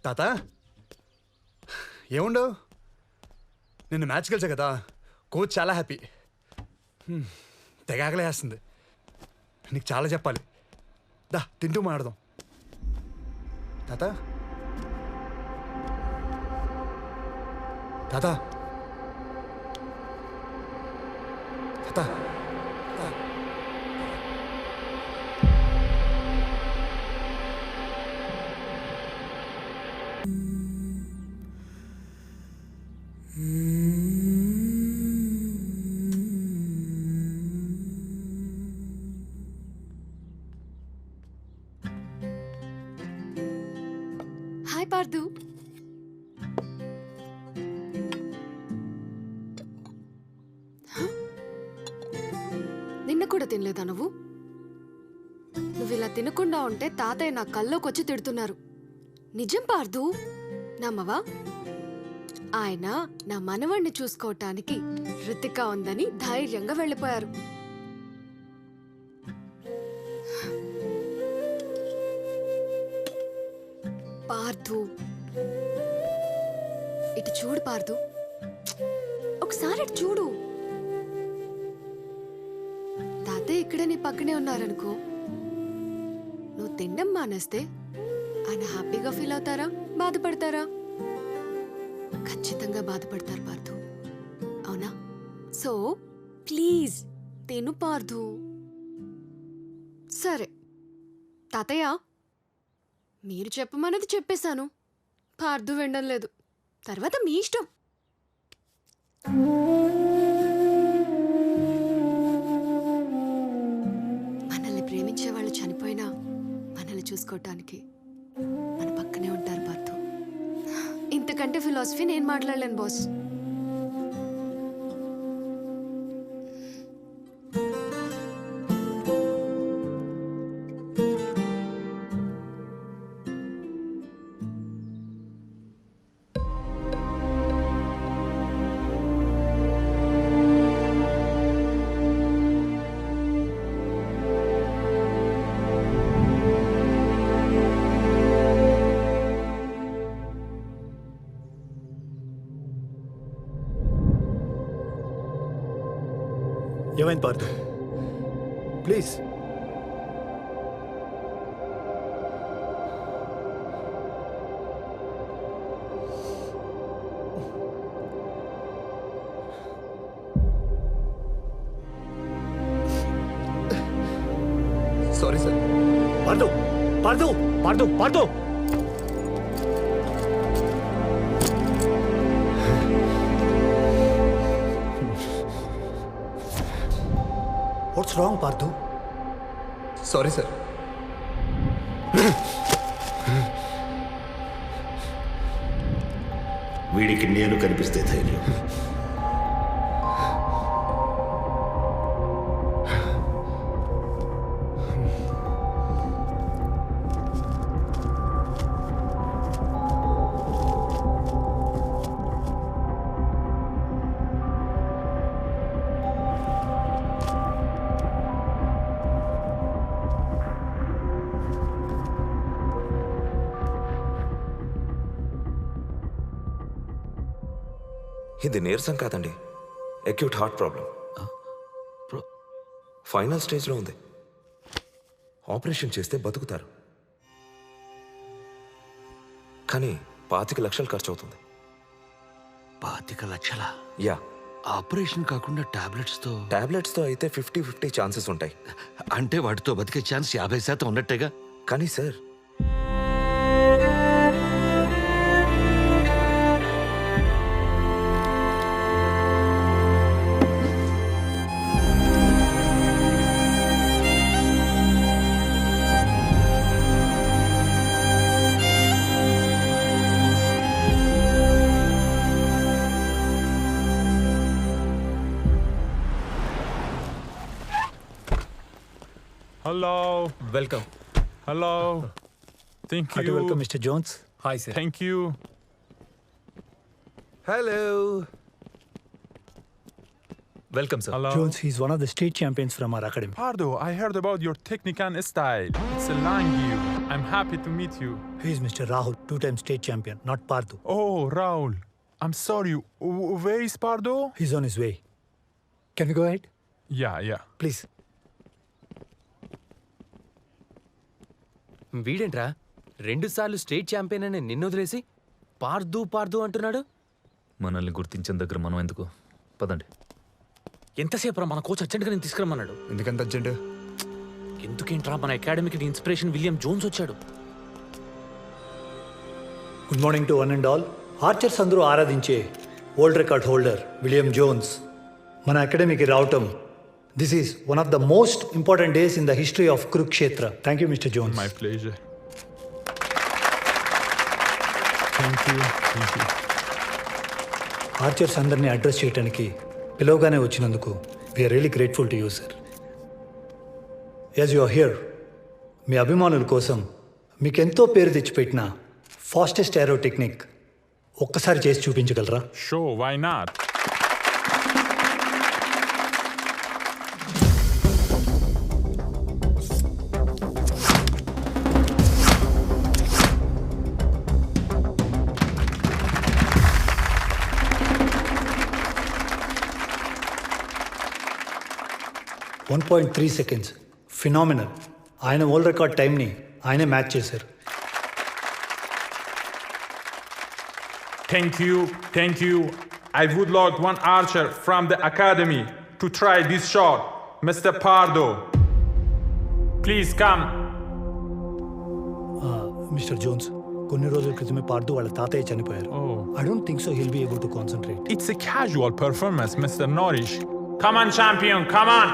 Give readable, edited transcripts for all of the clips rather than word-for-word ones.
తాత ఏముండవు, నిన్ను మ్యాచ్ గెలిచా కదా, కోచ్ చాలా హ్యాపీ. తెగ ఆకలేస్తుంది, నీకు చాలా చెప్పాలి. దా తింటూ మాట్లాడదాం. తాత తాత తాత హాయ్ పార్దు. నిన్న కూడా తినలేదా నువ్వు? నువ్వు ఇలా తినకుండా ఉంటే తాతయ్య నా కల్లోకి వచ్చి తిడుతున్నారు. నిజం పార్దు, నమ్మవా? ఆయన నా మనవణ్ణి చూసుకోవటానికి రితిక ఉందని ధైర్యంగా వెళ్ళిపోయారు. పార్దు, ఇటు చూడు పార్దు, ఒకసారి ఇటు చూడు. తాతయ్య ఇక్కడే నీ పక్కనే ఉన్నారనుకో, నువ్వు తినడం మానేస్తే ఆయన హ్యాపీగా ఫీల్ అవుతారా, బాధపడతారా? ఖచ్చితంగా బాధపడతారు పార్దు, అవునా? సో ప్లీజ్ తిను పార్దు. సరే తాతయ్య, మీరు చెప్పమన్నది చెప్పేశాను. పార్దు వినడం లేదు, తర్వాత మీ ఇష్టం. మనల్ని ప్రేమించే వాళ్ళు చనిపోయినా మనల్ని చూసుకోవటానికి మన పక్కనే ఉంటారు పార్దు. ఇంతకంటే ఫిలాసఫీ నేను మాట్లాడలేను బాస్. ఏమైంది Pardu? Please. Sorry sir. Pardu Pardu Pardu Pardu, what's wrong Pardu? Sorry sir. వీడికి నేను కనిపిస్తే ధైర్యం. ఇది నీరసం కాదండి, అక్యూట్ హార్ట్ ప్రాబ్లం. ఫైనల్ స్టేజ్లో ఉంది. ఆపరేషన్ చేస్తే బతుకుతారు, కానీ 25 లక్షలు ఖర్చు అవుతుంది. 25 లక్షల? యా. ఆపరేషన్ కాకుండా టాబ్లెట్స్తో అయితే 50-50 ఛాన్సెస్ ఉంటాయి. అంటే వాటితో బతికే ఛాన్స్ 50% ఉన్నట్టేగా. కానీ sir, Hello. Welcome. Hello. Thank you. Welcome Mister Jones. Hi, sir. Thank you. Hello. Welcome sir. Hello. Jones, he's one of the state champions from our academy. Pardo, I heard about your technique and style. It's a Langiu. I'm happy to meet you. He's Mr. Rahul, two-time state champion, not Parthu. Oh, Raul. I'm sorry. Where is Pardo? He's on his way. Can we go ahead? Yeah. Please. వీడేంట్రా 2 సార్లు state champion అని నిన్ను వదిలేసి పార్దు అంటున్నాడు. మనల్ని గుర్తించిన దగ్గర మనం ఎందుకు? పదండి. ఎంతసేపు మన కోచ్ అర్జెంట్గా నేను తీసుకురమ్మన్నాడు. ఎందుకంత అర్జెంట్? ఎందుకేంట్రా మన అకాడమీకి ఇన్స్పిరేషన్ విలియం జోన్స్ వచ్చాడు. Good morning to one and all. Archer's అందరూ ఆరాధించే world record holder William Jones మన అకాడమీకి రావటం this is one of the most important days in the history of Kurukshetra. Thank you mister Jones. My pleasure. Thank you. Archer's అందరినీ address చేయడానికి పిలవగానే వచ్చినందుకు we are really grateful to you sir. As you are here మీ అభిమానుల కోసం మీకెంతో పేరు తెచ్చిపెట్టిన fastest ఏరో technique ఒక్కసారి చేసి చూపించగలరా? Sure, why not? .3 seconds. Phenomenal. ఆయన వరల్డ్ రికార్డ్ టైంని ఆయనే మ్యాచ్ చేశారు. Thank you. I would like one archer from the academy to try this shot. Mr. Pardo. Please come. Mister Jones, కొన్ని రోజుల క్రితమే పార్దు వాళ్ళ తాతయ్య చనిపోయారు. I don't think so he'll be able to concentrate. It's a casual performance, Mr. Norrish. Come on, champion, come on.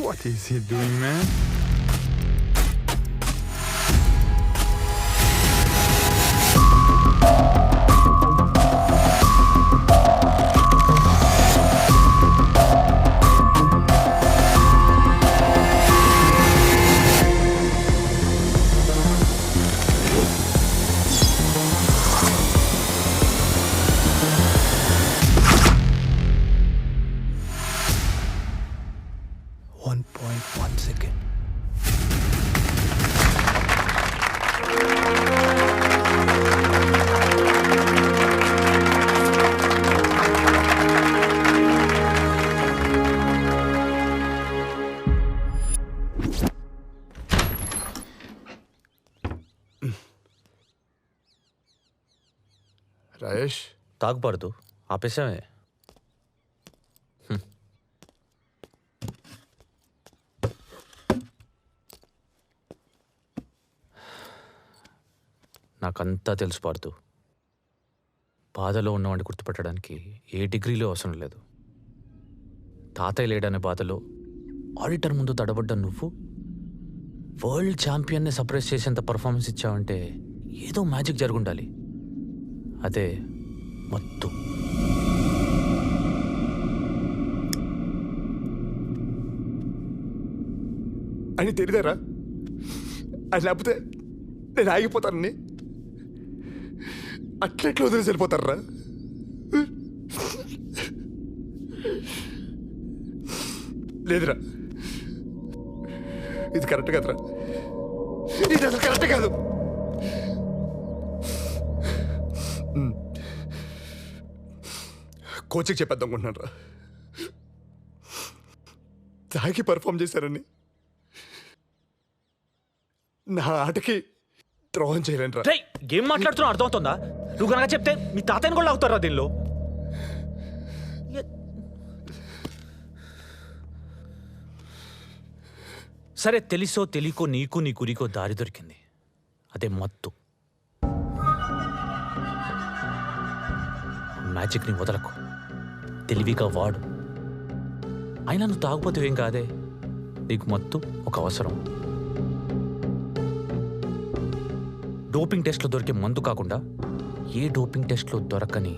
What is he doing, man? .1 second. Rayesh, తాగుపడదు ఆపేసామే. నాకంతా తెలుసు పాడుతూ. బాధలో ఉన్నవాడిని గుర్తుపెట్టడానికి ఏ డిగ్రీలో అవసరం లేదు. తాతయ్య లేడనే బాధలో ఆడిటర్ ముందు తడబడ్డ నువ్వు వరల్డ్ ఛాంపియన్ని సర్ప్రైజ్ చేసేంత పర్ఫార్మెన్స్ ఇచ్చావంటే ఏదో మ్యాజిక్ జరుగుండాలి. అదే మత్తు. అని తెలియదారా? అది లేకపోతే నేను ఆగిపోతానని అట్లెట్లు వదిలేసి వెళ్ళిపోతారా? లేదురా, ఇది కరెక్ట్ కాదురా. ఇది అసలు కరెక్ట్ కాదు. కోచ్కి చెప్పేద్దాం అనుకుంటున్నాను రా. తాగి పర్ఫామ్ చేశారని నా ఆటకి ద్రోహం చేయలేను రా. రేయ్, ఏం మాట్లాడుతున్నావు అర్థమవుతుందా? నువ్వు కనుక చెప్తే మీ తాతయ్యని కూడా అవుతారా దీనిలో? సరే, తెలిసో తెలియకో నీకు నీ గురికో దారి దొరికింది. అదే మత్తు. మ్యాజిక్ని వదలకు, తెలివిగా వాడు. అయినా నువ్వు తాగుపోతే ఏం కాదే, నీకు మత్తు ఒక అవసరం. డోపింగ్ టెస్ట్లో దొరికే మందు కాకుండా ఏ డోపింగ్ టెస్ట్లో దొరకని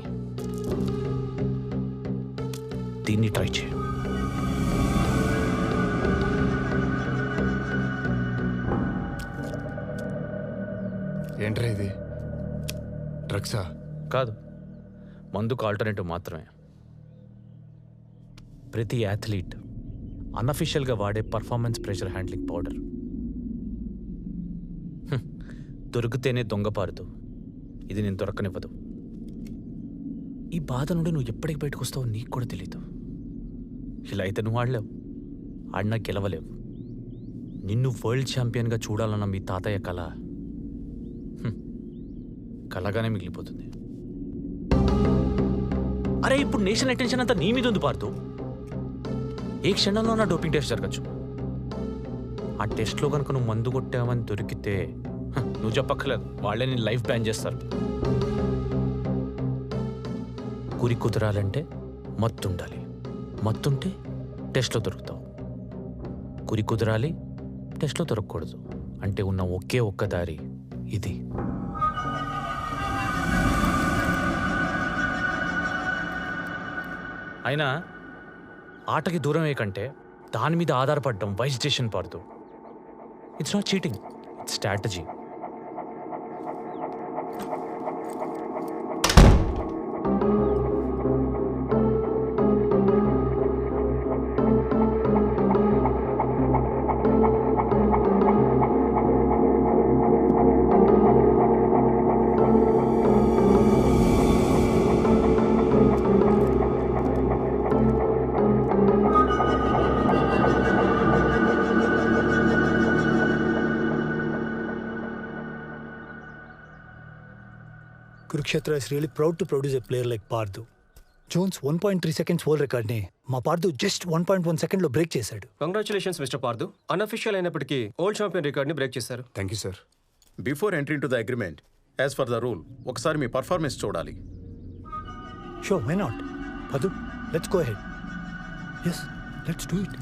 దీన్ని ట్రై చేయి. ఏంట్రా ఇది? డ్రగ్సా? కాదు, మందుకు ఆల్టర్నేటివ్ మాత్రమే. ప్రతి అథ్లీట్ అన్అఫీషియల్గా వాడే పర్ఫార్మెన్స్ ప్రెషర్ హ్యాండ్లింగ్ పౌడర్. దొరికితేనే దొంగపారుతూ, ఇది నేను దొరకనివ్వదు. ఈ బాధ నుండి నువ్వు ఎప్పటికి బయటకు వస్తావో నీకు కూడా తెలీదు. ఇలా అయితే నువ్వు ఆడలేవు, ఆడినా గెలవలేవు. నిన్ను వరల్డ్ ఛాంపియన్గా చూడాలన్న మీ తాతయ్య కళ కలగానే మిగిలిపోతుంది. అరే, ఇప్పుడు నేషనల్ అటెన్షన్ అంతా నీ మీద ఉంది పార్తూ. ఏ క్షణంలో నా డోపింగ్ టెస్ట్ జరగచ్చు. ఆ టెస్ట్లో కనుక నువ్వు మందు కొట్టావని దొరికితే నువ్వు చెప్పక్కర్లేదు, వాళ్ళే నేను లైఫ్ బ్యాన్ చేస్తారు. గురి కుదరాలంటే మత్తుండాలి, మత్తుంటే టెస్ట్లో దొరుకుతావు. గురి కుదరాలి, టెస్ట్లో దొరకకూడదు. అంటే ఉన్న ఒకే ఒక్క దారి ఇది. అయినా ఆటకి దూరమే కంటే దాని మీద ఆధారపడడం వైస్ డెసిషన్ పార్దు. It's not cheating, it's strategy. Kurukshetra is really proud to produce a player like Parthu. Jones 1.3 seconds world record ని మా పార్దు జస్ట్ 1.1 సెకండ్లో బ్రేక్ చేశాడు. Congratulations mister Pardo. అన్అఫీషియల్ అయినప్పటికీ ఓల్డ్ ఛాంపియన్ రికార్డ్ని బ్రేక్ చేశారు. Thank you sir. Before entry to the agreement, as per the rule, ఒకసారి మీ performance చూడాలి. Sure, why not? Parthu, let's go ahead. Yes, let's do it.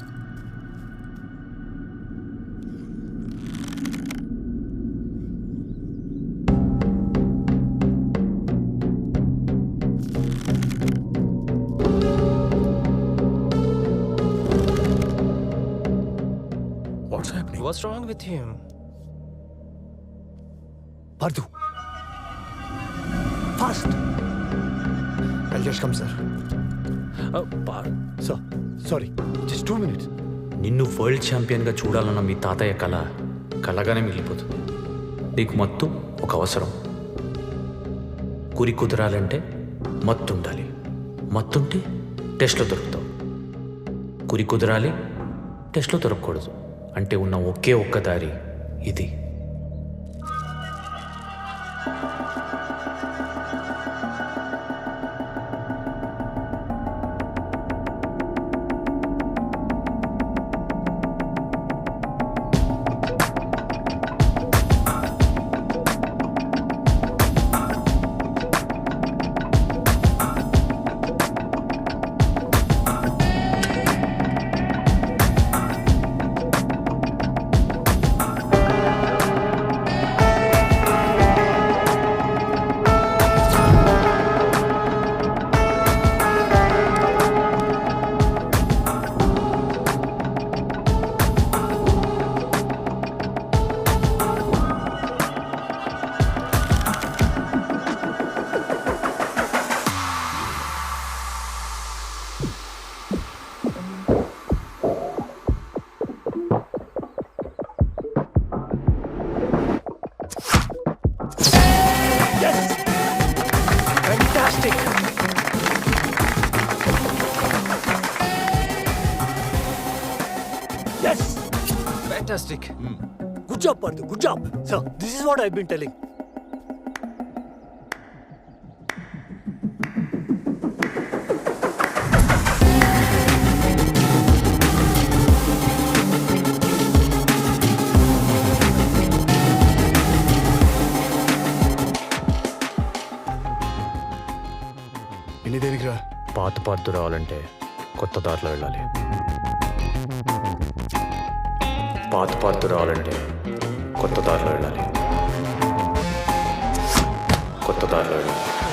What's happening? What's wrong with him? Parthu, fast. I'll just come, sir. Sir, sorry, just 2 minutes. నిన్ను world ఛాంపియన్గా చూడాలన్న మీ తాతయ్య కళ కలగానే మిగిలిపోతుంది. నీకు మత్తు ఒక అవసరం. గురి కుదరాలంటే మత్తుండాలి, మత్తుంటే టెస్ట్లో దొరుకుతావు. గురి కుదరాలి, టెస్ట్లో దొరకకూడదు. అంటే ఉన్న ఒకే ఒక్క దారి ఇది. Job Pardo, good job. So this is what I been telling. ఎన్ని దేనికి రా? పాత పార్దు రావాలంటే కొత్త దారిలో వెళ్ళాలి. పాత పార్దు రావాలంటే కొత్త దారిలో వెళ్ళాలి. కొత్త దారిలో వెళ్ళాలి.